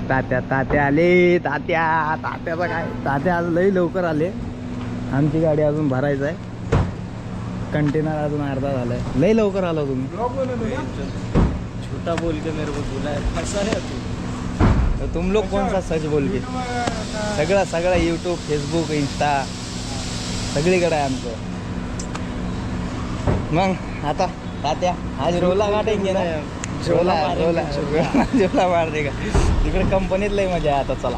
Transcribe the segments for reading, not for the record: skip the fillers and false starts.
तात्या आले. तात्याचं काय, तात्या आज लई लवकर आले. आमची गाडी अजून भरायचं आहे. कंटेनर अजून अर्धा झालाय. लई लवकर आला तुम्ही. छोटा बोल के मेरे को बोला है, फंसा है तू. तो तुम लोग कौन सा सच बोल के. सगळं यूट्यूब, फेसबुक, इंस्टा सगळीकडे आहे आमचं. मग आता तात्या आज रोला गाठेंगे ना. झोला मार देगा. तिकडे कंपनीत लई मजा आहे आता. चला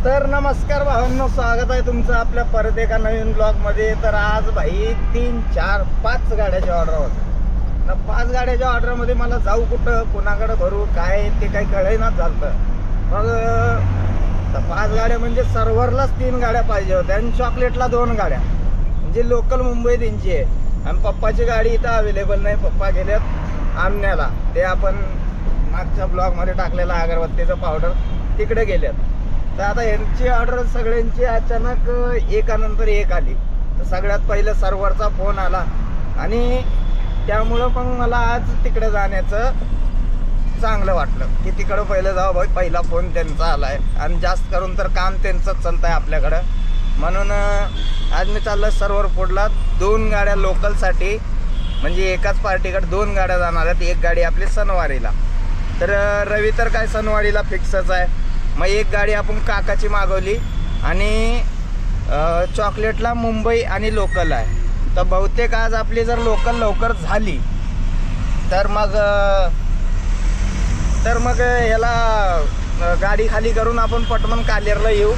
तर नमस्कार भावांनो, स्वागत आहे तुमचं आपल्या परत एका नवीन ब्लॉग मध्ये. तर आज भाई 3, 4, 5 गाड्याच्या ऑर्डर होत्या ना. 5 गाड्याच्या ऑर्डर मध्ये मला जाऊ कुठं, कोणाकडे भरू, काय ते काही कळेनाच झालं. मग 5 गाड्या म्हणजे सर्व्हरलाच 3 गाड्या पाहिजे होत्या आणि चॉकलेटला 2 गाड्या, म्हणजे लोकल मुंबई त्यांची आहे. आणि पप्पाची गाडी इथं अवेलेबल नाही. पप्पा गेल्यात आमण्याला, ते आपण मागच्या ब्लॉगमध्ये टाकलेला अगरबत्तीचं पावडर, तिकडे गेल्यात. तर आता यांची ऑर्डर सगळ्यांची अचानक एकानंतर एक आली. तर सगळ्यात पहिलं सर्व्हरचा फोन आला आणि त्यामुळं पण मला आज तिकडे जाण्याचं चांगलं वाटलं की तिकडं पहिलं जावं भाई. पहिला फोन त्यांचा आला आहे आणि जास्त करून तर काम त्यांचंच चालतं आहे आपल्याकडं. म्हणून आज मी चाललं सर्व्हर फोडला. 2 गाड्या लोकलसाठी, म्हणजे एकाच पार्टीकडे 2 गाड्या जाणार आहेत. एक गाडी आपली सणवारीला. तर रवी तर काय सणवारीला फिक्सच आहे. मग एक गाडी आपण काकाची मागवली आणि चॉकलेटला मुंबई आणि लोकल आहे. तर बहुतेक आज आपली जर लोकल लवकर झाली तर मग याला गाडी खाली करून आपण पटमन कालेरला येऊ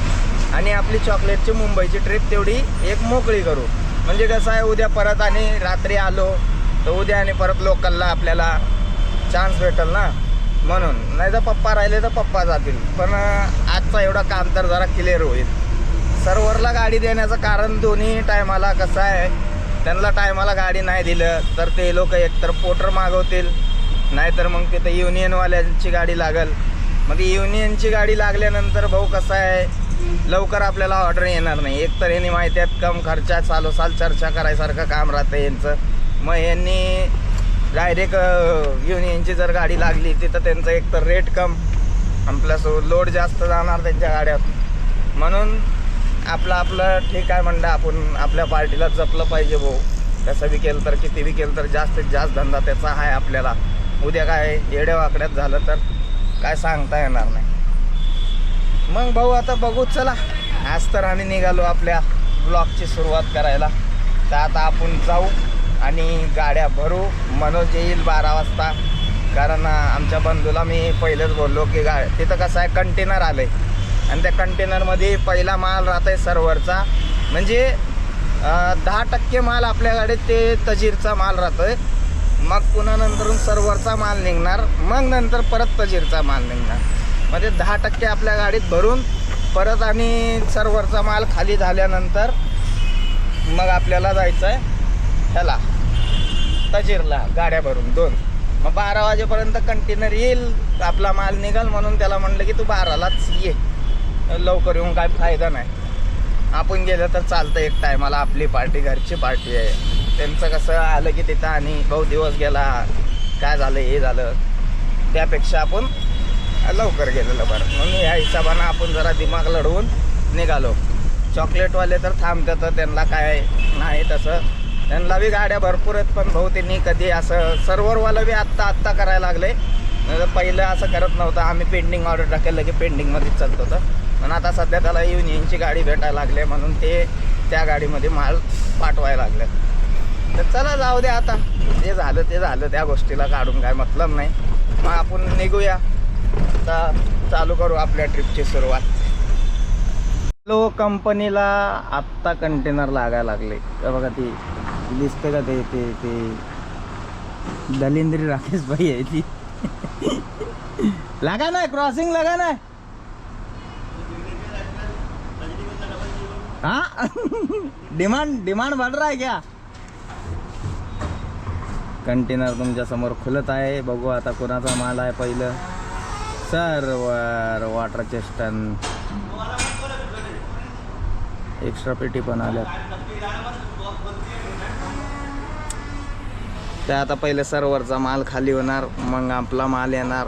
आणि आपली चॉकलेटची मुंबईची ट्रिप तेवढी एक मोकळी करू. म्हणजे कसं आहे, उद्या परत आणि रात्री आलो तर उद्या आणि परत लोकलला आपल्याला चान्स भेटेल ना. म्हणून नाही तर पप्पा राहिले तर पप्पा जातील. पण आजचा एवढा काम तर जरा क्लिअर होईल. सर्व्हरला गाडी देण्याचं कारण दोन्ही टायमाला कसं आहे, त्यांना टायमाला गाडी नाही दिलं तर ते लोक एकतर पोर्टर मागवतील, नाहीतर मग तिथं युनियनवाल्यांची गाडी लागल. मग युनियनची गाडी लागल्यानंतर भाऊ कसं आहे, लवकर आपल्याला ऑर्डर येणार नाही. एकतर यांनी माहिती आहेत कम खर्चा चालोसाल चर्चा करायसारखं काम राहतं यांचं. मग यांनी डायरेक्ट युनियनची जर गाडी लागली तिथं त्यांचं एकतर रेट कम आणि प्लस लोड जास्त जाणार त्यांच्या गाड्यात. म्हणून आपलं ठीक आहे म्हणलं, आपण आपल्या पार्टीला जपलं पाहिजे भाऊ. कसं बी केलं तर, किती बी केलं तर जास्तीत जास्त धंदा त्याचा आहे आपल्याला. उद्या काय येड्या वाकड्यात झालं तर काय सांगता येणार नाही. मग भाऊ आता बघू. चला आज तर आम्ही निघालो आपल्या ब्लॉगची सुरुवात करायला. तर आता आपण जाऊ आणि गाड्या भरू. मनोज येईल 12 वाजता, कारण आमच्या बंधूला मी पहिलेच बोललो की तिथं कसं आहे, कंटेनर आलं आहे आणि त्या कंटेनरमध्ये पहिला माल राहत आहे सर्व्हरचा. म्हणजे 10% माल आपल्या गाडीत ते तजीरचा माल राहतो आहे. मग पुन्हा नंतरून सर्व्हरचा माल निघणार, मग नंतर परत तजीरचा माल निघणार. म्हणजे 10% आपल्या गाडीत भरून परत आणि सर्व्हरचा माल खाली झाल्यानंतर मग आपल्याला जायचं आहे ह्याला तजीरला गाड्या भरून 2. मग 12 वाजेपर्यंत कंटेनर येईल, आपला माल निघाल. म्हणून त्याला म्हणलं की तू 12लाच ये, लवकर येऊन काय फायदा नाही. आपण गेलं तर चालतं एक टायमाला. आपली पार्टी घरची पार्टी आहे. त्यांचं कसं आलं की तिथं आणि बहुत दिवस गेला, काय झालं हे झालं, त्यापेक्षा आपण लवकर गेलेलं बरं. म्हणून ह्या हिशोबानं आपण जरा दिमाग लढवून निघालो. चॉकलेटवाले तर थांबतात, त्यांना काय नाही तसं. त्यांना बी गाड्या भरपूर आहेत, पण भाऊ त्यांनी कधी असं सर्व्हरवालं बी आत्ता करायला लागले. पहिलं असं करत नव्हतं. आम्ही पेंडिंग ऑर्डर टाकेलं की पेंडिंगमध्येच चालत होतं. पण आता सध्या त्याला युनियनची गाडी भेटायला लागली म्हणून ते त्या गाडीमध्ये माल पाठवायला लागले. तर चला जाऊ दे आता, जे झालं ते झालं. त्या गोष्टीला काढून काय मतलब नाही. मग आपण निघूया, आता चालू करू आपल्या ट्रिपची सुरुवात. लो कंपनीला आत्ता कंटेनर लागायला लागले. तर बघा ती दिसते का, ते ते ते दलिंद्री राकेश भाई आहे ती. लगा ना क्रॉसिंग, लगा ना. हाँ डिमांड बढ़ रहा है क्या. कंटेनर तुमच्या समोर खुलत आहे. बघू आता कोणाचा माल आहे. पहिलं सर्वर वॉटर चेस्टन, एक्स्ट्रा पेटी पण आल्यात. त्या आता पहिले सर्व्हरचा माल खाली होणार, मग आपला माल येणार.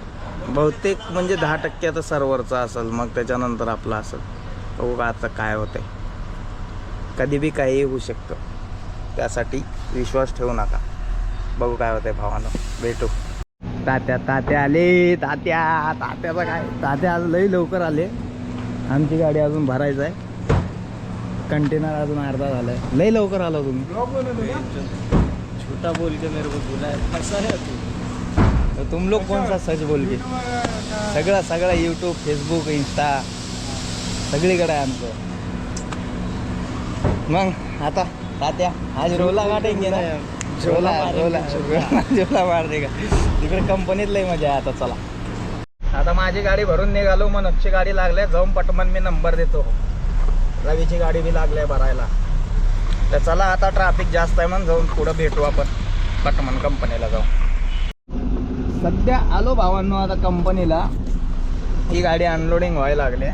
बहुतेक म्हणजे 10% आता सर्व्हरचा असेल, मग त्याच्यानंतर आपला असेल. बघू का आता काय होतंय. कधी बी काही होऊ शकतं, त्यासाठी विश्वास ठेवू नका. बघू काय होतंय भावानं. भेटू. तात्या आले. तात्याचं काय, तात्या आज लई लवकर आले. आमची गाडी अजून भरायचं आहे. कंटेनर अजून अर्धा झाला आहे. लई लवकर आलो तुम्ही. झूठा बोल के मेरे को बुलाया, फंसा है तू. तुम लोग कौन सा सच बोल के. सगळं यूट्यूब, फेसबुक, इंस्टा सगळीकडे आहे आमचं. मग आता तात्या आज रोला गाठेंगे ना. झोला मार दे का. तिकडे कंपनीत लई मजा आहे. आता चला, आता माझी गाडी भरून निघालो. मग नक्षी गाडी लागल्या. जाऊन पटमन मी नंबर देतो. रवीची गाडी बी लागली आहे भरायला. तर चला आता ट्रॅफिक जास्त आहे, म्हणून जाऊन पुढं भेटू आपण पटमन कंपनीला जाऊ. सध्या आलो भावांनो आता कंपनीला. ही गाडी अनलोडिंग व्हायला लागली.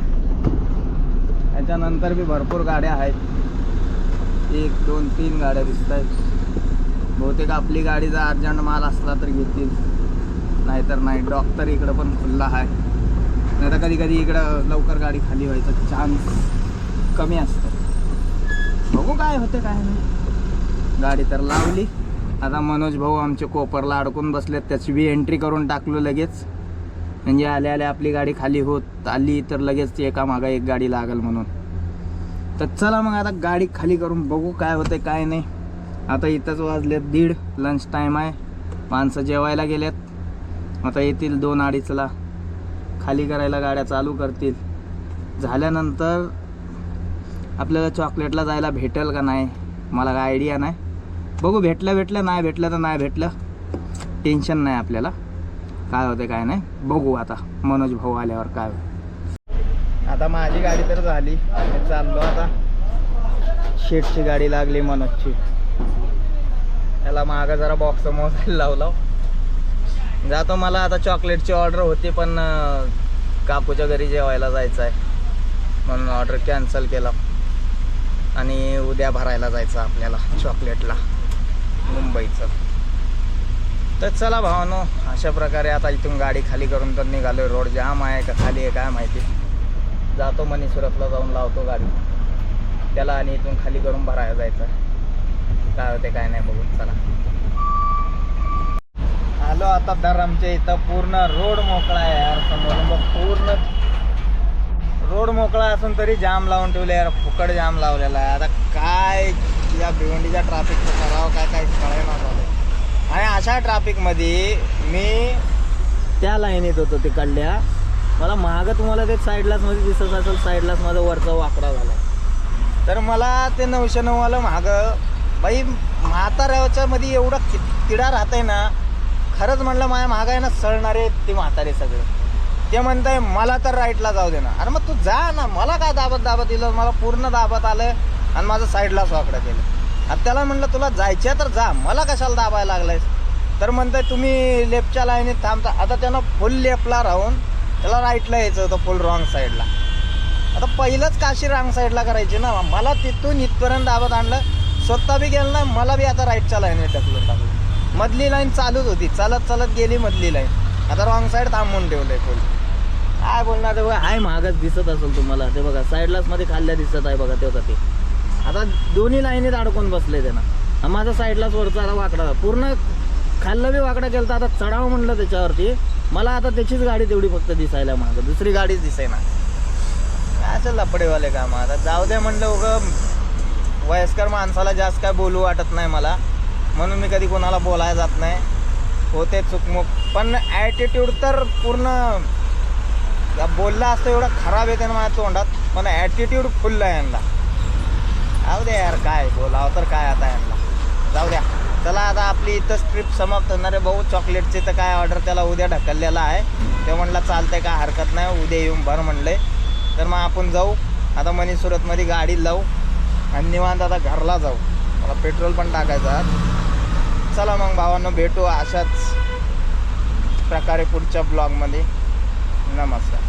त्याच्यानंतर बी भरपूर गाड्या आहेत. 1 2 3 गाड्या दिसत आहेत. बहुतेक आपली गाडी जर अर्जंट माल असला तर घेतील, नाहीतर नाही. डॉक्टर इकडं पण खुल्ला आहे. नाही तर कधी कधी इकडं लवकर गाडी खाली व्हायचा चान्स कमी असतं. बघू काय होतं काय नाही. गाडी तर लावली. आता मनोज भाऊ आमचे कोपरला अडकून बसलेत. त्याची बी एंट्री करून टाकलो लगेच. म्हणजे आल्या आल्या आपली गाडी खाली होत आली तर लगेच एका मागं एक गाडी लागल म्हणून. तर चला मग आता गाडी खाली करून बघू काय होतं काय नाही. आता इथंच वाजलेत 1:30. लंच टाईम आहे. माणसं जेवायला गेलेत. आता येतील 2-2:30ला. खाली करायला गाड्या चालू करतील. झाल्यानंतर आपल्याला चॉकलेटला जायला भेटेल का नाही मला काय आयडिया नाही. बघू, भेटलं नाही भेटलं तर नाही भेटलं. टेन्शन नाही आपल्याला. काय होते काय नाही बघू आता मनोज भाऊ आल्यावर काय होतं. आता माझी गाडी तर झाली. मी चाललो आता. शेटची गाडी लागली मनोजची. त्याला मागं जरा बॉक्स मोजायला लावला. जातो. मला आता चॉकलेटची ऑर्डर होती, पण काकूच्या घरी जेवायला जायचं आहे म्हणून ऑर्डर कॅन्सल केला. आणि उद्या भरायला जायचं आपल्याला चॉकलेटला मुंबईचं. तर चला भावानो, अशा प्रकारे आता इथून गाडी खाली करून तर निघालो. रोड जाम आहे का खाली आहे काय माहिती. जातो मनी सुरतला जाऊन लावतो गाडी त्याला आणि इथून खाली करून भरायला जायचं. काय होते काय नाही बघून चला. आलो आता धरमच्या इथं. पूर्ण रोड मोकळा आहे यार. समोरून बघ, पूर्ण रोड मोकळा असून तरी जाम लावून ठेवले यार. फुकट जाम लावलेला आहे. आता काय या भिवंडीच्या ट्रॅफिकचं करावं काय कळेना झालं. आणि अशा ट्रॅफिकमध्ये मी त्या लाईनीत होतो तिकडल्या. मला मागं तुम्हाला ते साईडलाच मध्ये दिसत असेल. साईडलाच माझा वरचा वाकडा झाला. तर मला ते 909 मागं बाई म्हाताऱ्याच्या मध्ये एवढं किडा राहतंय ना. खरंच म्हणलं माझ्या मागं आहे ना सळणारे ते म्हातारे सगळे. ते म्हणताय मला तर राईटला जाऊ दे ना. अरे मग तू जा ना. मला काय दाबत दिलं. मला पूर्ण दाबत आलं आणि माझं साईडलाच वाकडं केलं. आता त्याला म्हणलं तुला जायचं तर जा, मला कशाला दाबायला लागलायस. तर म्हणताय तुम्ही लेफ्टच्या लाईनीत थांबता. आता त्यानं फुल लेफ्टला राहून त्याला राईटला यायचं होतं, फुल रॉंग साईडला. आता पहिलंच काशी रॉंग साईडला करायची ना. मला तिथून इथपर्यंत दाबत आणलं. स्वतः बी गेलं ना. मला बी आता राईटच्या लाईनीत ढकलून टाकलं. मधली लाईन चालूच होती. चालत गेली मधली लाईन. आता रॉंग साईड थांबवून ठेवलंय फुल. काय बोलणार ते बघा. आहे मागच दिसत असेल तुम्हाला. ते बघा साईडलाच मध्ये खाल्ल्या दिसत आहे बघा. तेव्हा ते आता दोन्ही लाईनीत अडकून बसले त्यांना. माझा साईडलाच वरचा वाकडा पूर्ण खाल्लं बी वाकडा केलं. तर आता चढावं म्हणलं त्याच्यावरती. मला आता त्याचीच गाडी तेवढी फक्त दिसायला मागं. दुसरी गाडीच दिसायना. काय असं लपडेवाले काम. आता जाऊ द्या म्हणलं. उगं वयस्कर माणसाला जास्त काय बोलू वाटत नाही मला, म्हणून मी कधी कोणाला बोलायला जात नाही. होते चुकमुक. पण ॲटिट्यूड तर पूर्ण बोलला असतं एवढं खराब येते ना माझ्या तोंडात. पण ॲटिट्यूड फुल आहे यांना. जाऊ द्या यार, काय बोलावं तर काय आता यांना. जाऊ द्या. चला आता आपली इथंच ट्रिप समाप्त होणार आहे. भाऊ चॉकलेटचे तर काय ऑर्डर त्याला उद्या ढकललेला आहे. ते म्हणलं चालतंय काय हरकत नाही, उद्या येऊन भर म्हणले. तर मग आपण जाऊ आता मनी सुरतमध्ये गाडी लावू आणि निवांत आता घरला जाऊ. मला पेट्रोल पण टाकायचं आहे. चला मग भावांनो, भेटू अशाच प्रकारे पुढच्या ब्लॉगमध्ये. नमस्कार.